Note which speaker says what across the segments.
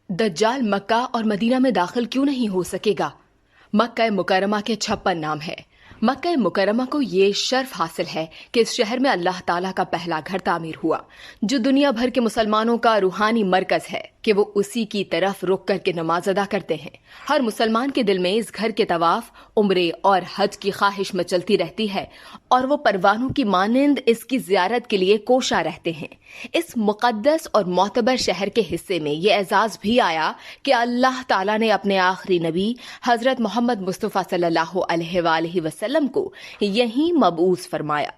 Speaker 1: दज्जाल मक्का और मदीना में दाखिल क्यों नहीं हो सकेगा? मक्का मुकरमा के 56 नाम है। मक्का मुकरमा को ये शर्फ हासिल है कि इस शहर में अल्लाह ताला का पहला घर तामीर हुआ, जो दुनिया भर के मुसलमानों का रूहानी मरकज है कि वो उसी की तरफ रुक करके नमाज अदा करते हैं। हर मुसलमान के दिल में इस घर के तवाफ, उम्रे और हज की ख्वाहिश मचलती रहती है और वो परवानों की मानिंद इसकी जियारत के लिए कोशा रहते हैं। इस मुकद्दस और मोतबर शहर के हिस्से में ये एजाज भी आया कि अल्लाह ताला ने अपने आखिरी नबी हजरत मोहम्मद मुस्तफ़ा सल्लल्लाहु अलैहि वसल्लम को यहीं मबूस फरमाया।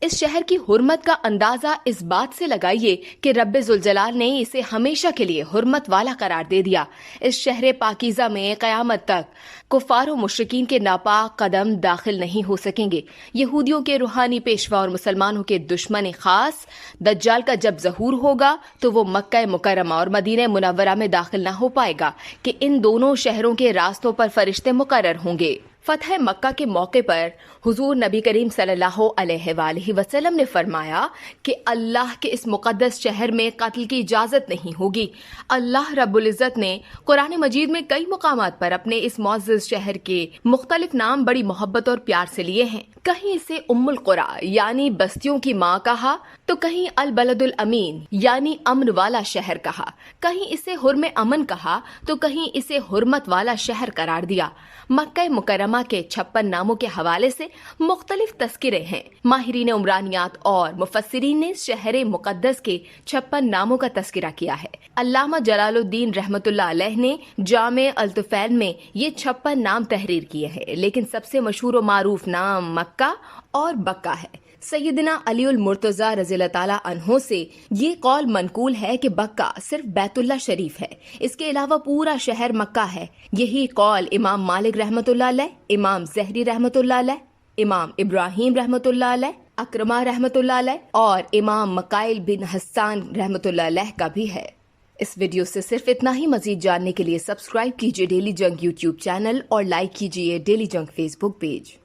Speaker 1: इस शहर की हुर्मत का अंदाजा इस बात से लगाइए कि रब्बे जुल जलाल ने इसे हमेशा के लिए हुर्मत वाला करार दे दिया। इस शहर पाकीज़ा में क़यामत तक कुफार और मुशरिकीन के नापाक कदम दाखिल नहीं हो सकेंगे। यहूदियों के रूहानी पेशवा और मुसलमानों के दुश्मन खास दज्जाल का जब ज़हूर होगा तो वो मक्का मुकरमा और मदीना मुनव्वरा में दाखिल ना हो पाएगा कि इन दोनों शहरों के रास्तों पर फरिश्ते मुकर्रर होंगे। फतह मक्का के मौके पर हुजूर नबी करीम सल्लल्लाहु अलैहि वसल्लम ने फरमाया कि अल्लाह के इस मुकद्दस शहर में कत्ल की इजाज़त नहीं होगी। अल्लाह रब्बुल इज़्ज़त ने कुरान मजीद में कई मुकामात पर अपने इस मुअज़्ज़ज़ शहर के मुख्तलिफ नाम बड़ी मोहब्बत और प्यार से लिए हैं। कहीं इसे उम्मुल कुरा यानी बस्तियों की माँ कहा, तो कहीं अल बलदुल अमीन यानी अमन वाला शहर कहा, कहीं इसे हुर्म अमन कहा, तो कहीं इसे हुर्मत वाला शहर करार दिया। मक्का मुकरमा के 56 नामों के हवाले से मुख्तलिफ तस्किरे हैं। माहिरीन उमरानियात और मुफस्सिरीन ने शहर मुकद्दस के 56 नामों का तस्किरा किया है। अल्लामा जलालुद्दीन रहमतुल्लाह अलैह ने जामे अल-तुफैल में ये 56 नाम तहरीर किए हैं, लेकिन सबसे मशहूर और मारूफ नाम मक्का और बक्का है। सैयदना अलीउल मुर्तज़ा रज़ियल्लाहु ताला अन्हो से ये कौल मनकूल है कि बक्का सिर्फ बैतुल्लाह शरीफ है, इसके अलावा पूरा शहर मक्का है। यही कौल इमाम मालिक रहमतुल्लाह अलैह, इमाम ज़हरी रहमतुल्लाह अलैह, इमाम इब्राहिम रहमतुल्लाह अलैह, अक्रमा रहमतुल्लाह अलैह और इमाम मकाइल बिन हस्सान रहमतुल्लाह अलैह का भी है। इस वीडियो से सिर्फ इतना ही। मजीद जानने के लिए सब्सक्राइब कीजिए डेली जंग यूट्यूब चैनल और लाइक कीजिए डेली जंग फेसबुक पेज।